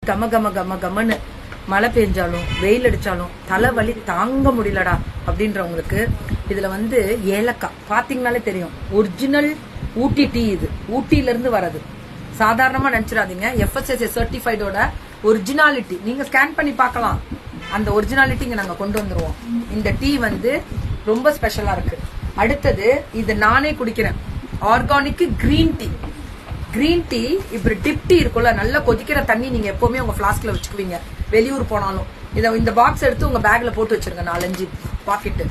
கம கம கம கமன்னு மழை பெஞ்சாலும் வெயில் அடிச்சாலும் தலைவலி தாங்க முடியலடா அப்படின்றவங்களுக்கு இதுல ஏலக்காய் பாத்தீங்கன்னாலே தெரியும். ஒரிஜினல் ஊட்டி டீ, இது ஊட்டில இருந்து வரது. சாதாரணமா நினைச்சிடாதீங்க. FSSAI சர்டிஃபைடோட ஒரிஜினாலிட்டி நீங்க ஸ்கேன் பண்ணி பார்க்கலாம். அந்த ஒரிஜினாலிட்டி இங்க நாங்க கொண்டு வந்துருவோம். இந்த டீ ரொம்ப ஸ்பெஷலா இருக்கு. அடுத்தது இது நானே குடிக்கிறேன். Organic green tea. Green tea இப்ப டிப் டீ இருக்குல்ல, நல்லா கொதிக்கிற தண்ணி நீங்க எப்பவுமே உங்க பிளாஸ்க்ல வச்சுக்குவீங்க. வெளியூர் போனாலும் இந்த பாக்ஸ் எடுத்து உங்க பேக்ல போட்டு வச்சிருங்க. 4-5 பாக்கெட்டு.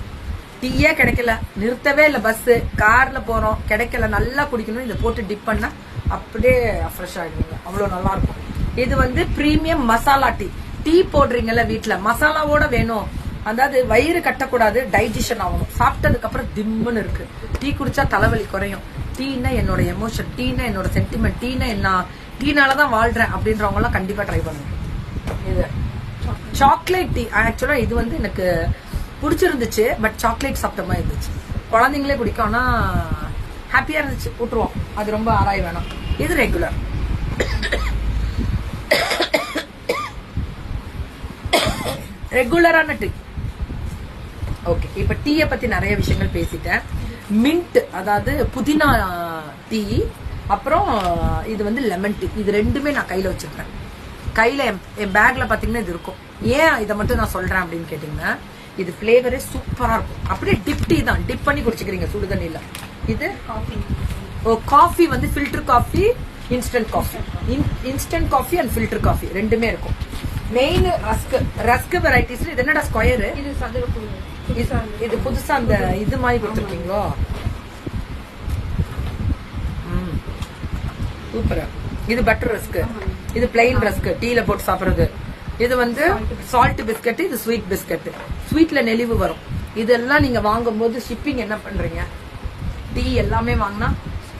டீயே கிடைக்கல, நிறுத்தவே இல்ல, பஸ் கார்ல போறோம், கிடைக்கல, நல்லா குடிக்கணும். இதை போட்டு டிப் பண்ணா அப்படியே ஃப்ரெஷ் ஆயிடுவீங்க. அவ்வளவு நல்லா இருக்கும். இது பிரீமியம் மசாலா டீ. டீ போடுறீங்கல்ல வீட்டுல, மசாலாவோட வேணும். அதாவது வயிறு கட்டக்கூடாது, டைஜஷன் ஆகணும். சாப்பிட்டதுக்கு அப்புறம் திம்முன்னு இருக்கு. டீ குடிச்சா தலைவலி குறையும். டீனா என்னோட எமோஷன், டீனா என்னோட சென்டிமெண்ட், டீனாலதான் வாழ்றேன் அப்படின்றவங்க எல்லாம் கண்டிப்பா ட்ரை பண்ணுங்க. இது சாக்லேட் டீ. ஆக்சுவலா இது எனக்கு பிடிச்சிருந்துச்சு. பட் சாக்லேட் சாப்பிட்ட மாதிரி இருந்துச்சு. குழந்தைங்களே குடிக்கும், ஆனா ஹாப்பியா இருந்துச்சு. விட்டுருவோம், அது ரொம்ப ஆராய வேணாம். இது ரெகுலர். ரெகுலரான டீ. ஓகே, இப்ப டீயை பத்தி நிறைய விஷயங்கள் பேசிட்டேன். மின்ட், அதாவது புதினா டீ, அப்புறம் இது லெமன் டீ. இது ரெண்டுமே நான் கையில வச்சிருக்கேன். கையில என் பேக்ல பாத்தீங்கன்னா இது இருக்கும். ஏன் இதை மட்டும் நான் சொல்றேன் அப்படின்னு கேட்டீங்கன்னா, இது பிளேவரே சூப்பரா இருக்கும். அப்படியே டிப் டீ தான், டிப் பண்ணி குடிச்சுக்கிறீங்க சுடு தண்ணியில. இது coffee filter coffee, instant coffee. Instant coffee and filter coffee ரெண்டுமே இருக்கும். மெயின் ரஸ்க் வெரைட்டிஸ்ல இது என்னடா ஸ்கொயர், இது புதுசா அந்த இது மாதிரி கொடுத்துருக்கீங்களோ, சூப்பரா. இது பட்டர் ரஸ்க், இது பிளைன் ரஸ்க், டீல போட்டு சாப்பிடுறது. இது சால்ட் பிஸ்கட், இது ஸ்வீட் பிஸ்கட். ஸ்வீட்ல நெளிவு வரும். இதெல்லாம் நீங்க வாங்கும் போது ஷிப்பிங் என்ன பண்றீங்க? டீ எல்லாமே வாங்கினா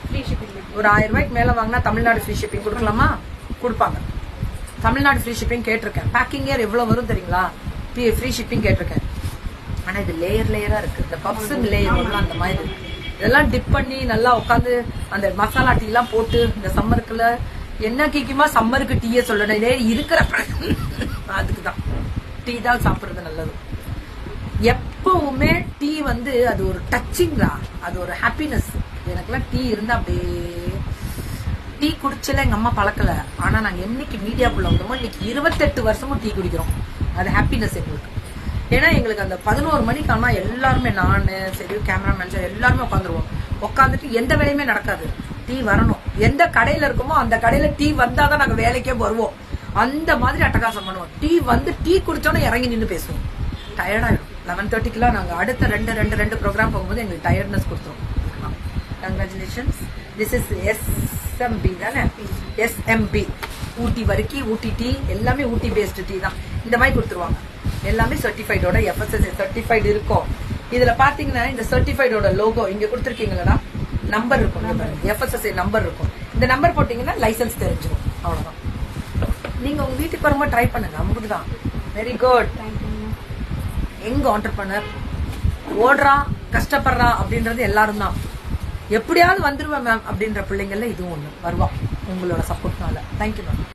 ஃப்ரீ ஷிப்பிங். ஒரு 1000 ரூபாய்க்கு மேல வாங்கினா தமிழ்நாடு ஃப்ரீ ஷிப்பிங் கொடுக்கலாமா? கொடுப்பாங்க. தமிழ்நாடு ஃப்ரீ ஷிப்பிங் கேட்டிருக்கேன். பேக்கிங் ஏர் எவ்வளவு வரும் தெரியுங்களா? ஃப்ரீ ஷிப்பிங் கேட்டிருக்கேன். ஆனா இது லேயரா இருக்கு. இந்த பப்ஸ் லேயர் அந்த மாதிரி இருக்கு. இதெல்லாம் டிப் பண்ணி நல்லா உட்காந்து அந்த மசாலா டீ எல்லாம் போட்டு இந்த சம்மருக்குள்ள என்ன கேக்குமா, சம்மருக்கு டீயே சொல்லணும். இருக்கிற அதுக்குதான் டீ தான் சாப்பிடுறது நல்லது. எப்பவுமே டீ அது ஒரு டச்சிங்கா, அது ஒரு ஹாப்பினஸ். எனக்குலாம் டீ இருந்தா அப்படியே. டீ குடிச்சல எங்க அம்மா பழக்கல. ஆனா நாங்க என்னைக்கு மீடியாக்குள்ள வந்தோமோ இன்னைக்கு 28 வருஷமும் டீ குடிக்கிறோம். அது ஹாப்பினஸ் எங்களுக்கு. ஏன்னா எங்களுக்கு அந்த 11 மணிக்கு ஆனா எல்லாருமே, நானு சரி கேமராமேன் எல்லாருமே உட்காந்துருவோம். உட்காந்துட்டு எந்த வேலையுமே நடக்காது. டீ வரணும். எந்த கடையில இருக்குமோ அந்த கடையில டீ வந்தாதான் நாங்க வேலைக்கே வருவோம். அந்த மாதிரி அட்டகாசம் பண்ணுவோம். டீ குடிச்சோன்னு இறங்கி நின்று பேசுவோம். டயர்டாயிடும். 11:30க்குலாம் நாங்க அடுத்த ரெண்டு ப்ரோக்ராம் போகும்போது எங்களுக்கு டயர்ட்னஸ் கொடுத்துரும். கங்க்ராச்சுலேஷன்ஸ். திஸ் இஸ் SMB தானே? SMB ஊட்டி வரைக்கி, ஊட்டி டீ எல்லாமே ஊட்டி பேஸ்ட் டீ தான். இந்த மாதிரி கொடுத்துருவாங்க. எல்லாமே சர்டிஃபைடோட FSSAI சர்டிஃபைடு இருக்கும். இதுல பாத்தீங்கன்னா இந்த சர்டிஃபைடோட லோகோ இங்க கொடுத்துருக்கீங்களா, நம்பர் இருக்கும். FSSAI நம்பர் இருக்கும். இந்த நம்பர் போட்டீங்கன்னா லைசன்ஸ் தெரிஞ்சிடும். அவ்வளவுதான். நீங்க உங்க வீட்டுக்கு வரும்போது ட்ரை பண்ணுங்க. அம்புக்குதான். Very good. எங்க ஆண்டர்பிரனர் ஓடுறா, கஷ்டப்படுறா அப்படின்றது எல்லாரும் தான். எப்படியாவது வந்துருவேன் மேம் அப்படின்ற பிள்ளைங்கள்ல இதுவும் ஒண்ணு வருவா உங்களோட சப்போர்ட்னால. Thank you ma'am.